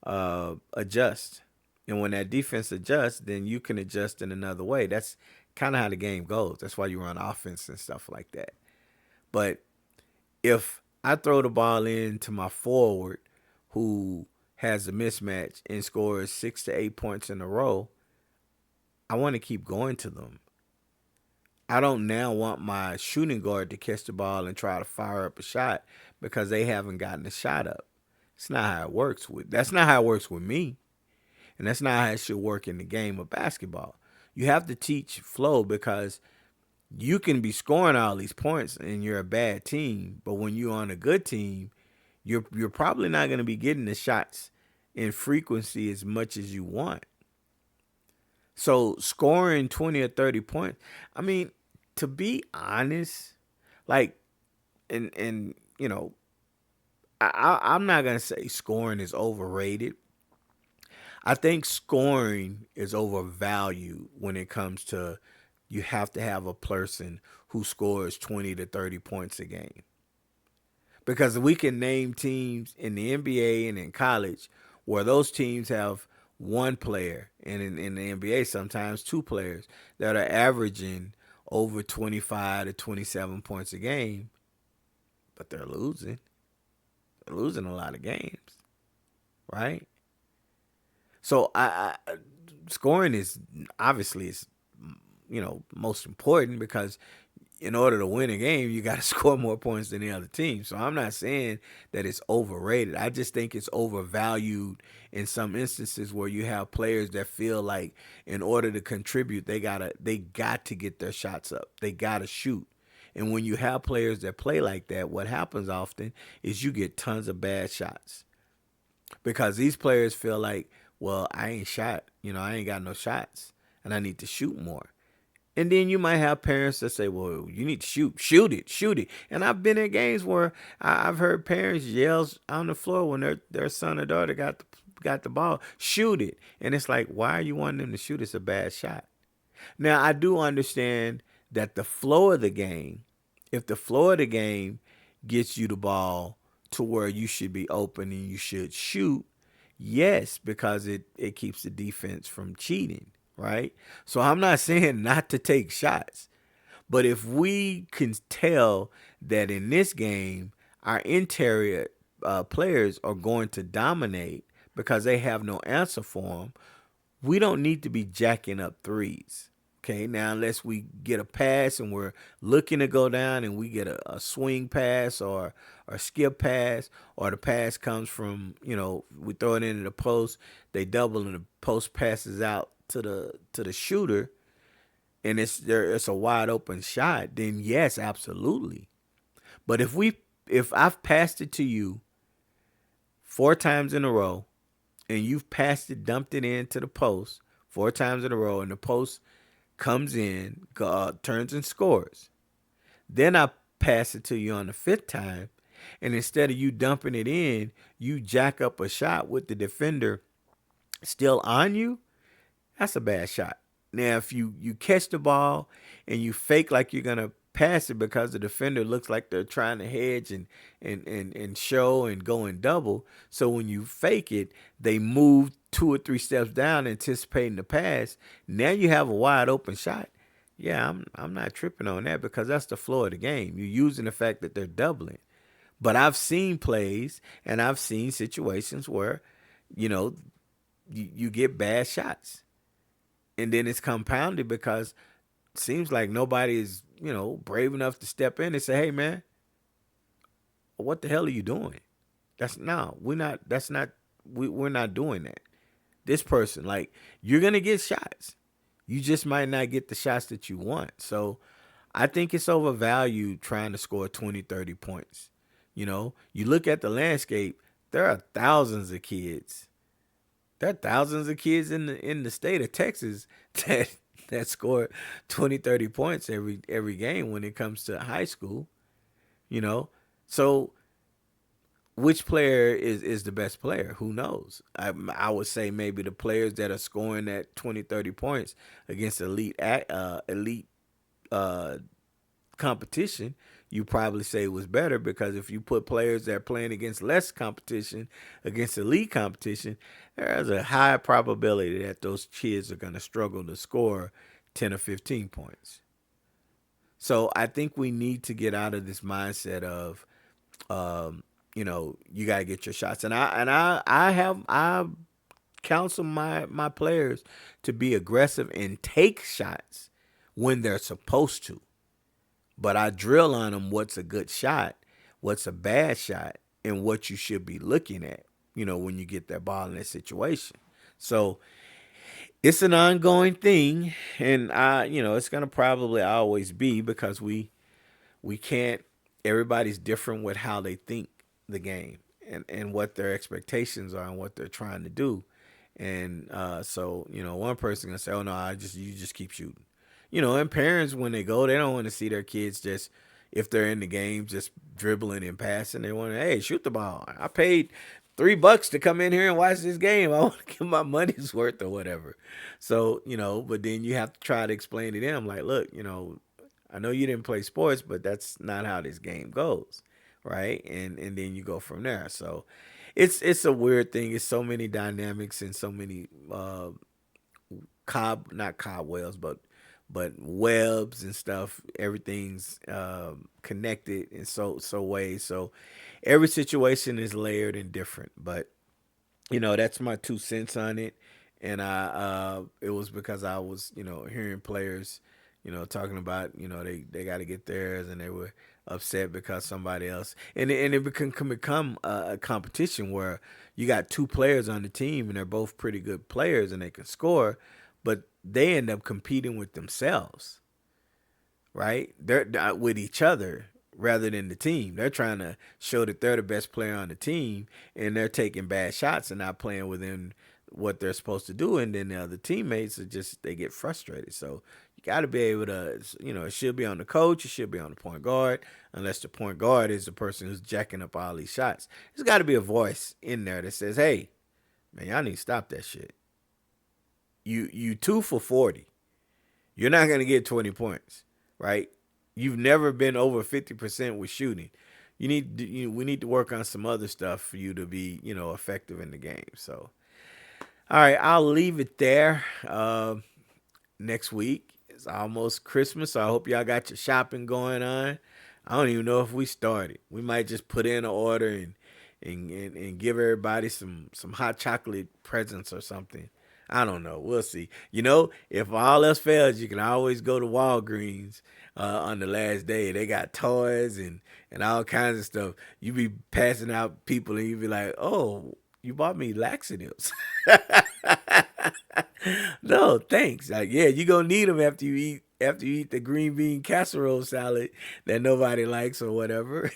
adjusts. And when that defense adjusts, then you can adjust in another way. That's kind of how the game goes. That's why you run offense and stuff like that. But if I throw the ball in to my forward, who has a mismatch and scores 6 to 8 points in a row, I want to keep going to them. I don't now want my shooting guard to catch the ball and try to fire up a shot because they haven't gotten a shot up. That's not how it works with me. And that's not how it should work in the game of basketball. You have to teach flow, because you can be scoring all these points and you're a bad team, but when you're on a good team, you're probably not going to be getting the shots in frequency as much as you want. So scoring 20 or 30 points, I mean, to be honest, like, and I'm not going to say scoring is overrated. I think scoring is overvalued when it comes to, you have to have a person who scores 20 to 30 points a game. Because we can name teams in the NBA and in college where those teams have one player, and in the NBA sometimes two players, that are averaging over 25 to 27 points a game, but they're losing. They're losing a lot of games, right? So scoring is obviously most important, because in order to win a game, you got to score more points than the other team. So I'm not saying that it's overrated. I just think it's overvalued in some instances where you have players that feel like in order to contribute, they got to get their shots up. They got to shoot. And when you have players that play like that, what happens often is you get tons of bad shots, because these players feel like, well, I ain't shot, I ain't got no shots, and I need to shoot more. And then you might have parents that say, well, you need to shoot it, shoot it. And I've been in games where I've heard parents yell on the floor when their son or daughter got the ball, shoot it. And it's like, why are you wanting them to shoot? It's a bad shot. Now, I do understand that the flow of the game, if the flow of the game gets you the ball to where you should be open and you should shoot, yes, because it keeps the defense from cheating, right? So I'm not saying not to take shots. But if we can tell that in this game, our interior players are going to dominate because they have no answer for them, we don't need to be jacking up threes. Okay, now unless we get a pass and we're looking to go down and we get a swing pass or a skip pass, or the pass comes from, we throw it into the post, they double and the post passes out to the shooter, and it's a wide open shot, then yes, absolutely. But if I've passed it to you 4 times in a row and you've passed it, dumped it into the post 4 times in a row, and the post comes in, turns and scores. Then I pass it to you on the 5th time, and instead of you dumping it in, you jack up a shot with the defender still on you. That's a bad shot. Now, if you catch the ball and you fake like you're gonna pass it because the defender looks like they're trying to hedge and show and go in double, so when you fake it, they move 2 or 3 steps down anticipating the pass. Now you have a wide open shot. Yeah, I'm not tripping on that because that's the flow of the game. You're using the fact that they're doubling. But I've seen plays and I've seen situations where, you get bad shots. And then it's compounded because it seems like nobody is, brave enough to step in and say, hey, man, what the hell are you doing? We're not doing that. This person, like, you're going to get shots. You just might not get the shots that you want. So I think it's overvalued trying to score 20, 30 points. You look at the landscape, there are thousands of kids. There are thousands of kids in the state of Texas that score 20, 30 points every game when it comes to high school. So which player is the best player? Who knows? I would say maybe the players that are scoring that 20, 30 points against elite competition, you probably say was better, because if you put players that are playing against less competition against elite competition, there's a high probability that those kids are going to struggle to score 10 or 15 points. So I think we need to get out of this mindset of, you got to get your shots. And I counsel my players to be aggressive and take shots when they're supposed to. But I drill on them what's a good shot, what's a bad shot, and what you should be looking at, when you get that ball in that situation. So it's an ongoing thing, and it's going to probably always be, because we can't, everybody's different with how they think the game and what their expectations are and what they're trying to do. And so, one person going to say, oh, no, you just keep shooting. And parents, when they go, they don't want to see their kids just, if they're in the game, just dribbling and passing. They want to, hey, shoot the ball. I paid $3 to come in here and watch this game. I want to get my money's worth or whatever. So, but then you have to try to explain to them, like, look, I know you didn't play sports, but that's not how this game goes, right? And then you go from there. So it's a weird thing. It's so many dynamics and so many not cobwebs, but webs and stuff. Everything's connected in so ways. So every situation is layered and different. But that's my 2 cents on it. And it was because I was hearing players talking about they got to get theirs, and they were upset because somebody else, and it can become a competition where you got 2 players on the team and they're both pretty good players and they can score, but they end up competing with themselves, right? They're with each other rather than the team. They're trying to show that they're the best player on the team, and they're taking bad shots and not playing within what they're supposed to do. And then the other teammates are they get frustrated. So You got to be able to, it should be on the coach. It should be on the point guard, unless the point guard is the person who's jacking up all these shots. There's got to be a voice in there that says, hey, man, y'all need to stop that shit. You 2 for 40. You're not going to get 20 points, right? You've never been over 50% with shooting. We need to work on some other stuff for you to be, effective in the game. So, all right, I'll leave it there. Next week, it's almost Christmas, so I hope y'all got your shopping going on. I don't even know if we started. We might just put in an order and give everybody some hot chocolate presents or something. I don't know. We'll see. If all else fails, you can always go to Walgreens on the last day. They got toys and all kinds of stuff. You be passing out people and you be like, oh, you bought me laxatives. No, thanks. You're going to need them after you eat the green bean casserole salad that nobody likes or whatever.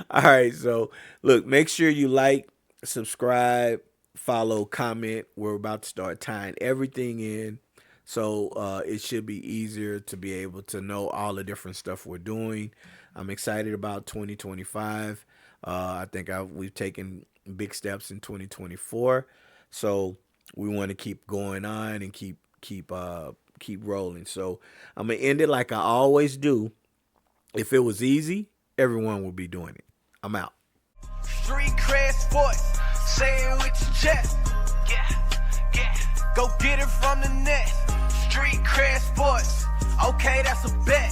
All right. So, look, make sure you like, subscribe, follow, comment. We're about to start tying everything in. So it should be easier to be able to know all the different stuff we're doing. I'm excited about 2025. I think we've taken big steps in 2024. So we want to keep going on and keep rolling. So I'm going to end it like I always do. If it was easy, everyone would be doing it. I'm out. Street cred sports, say it with your chest. Yeah. Go get it from the net. Street cred sports, okay, that's a bet.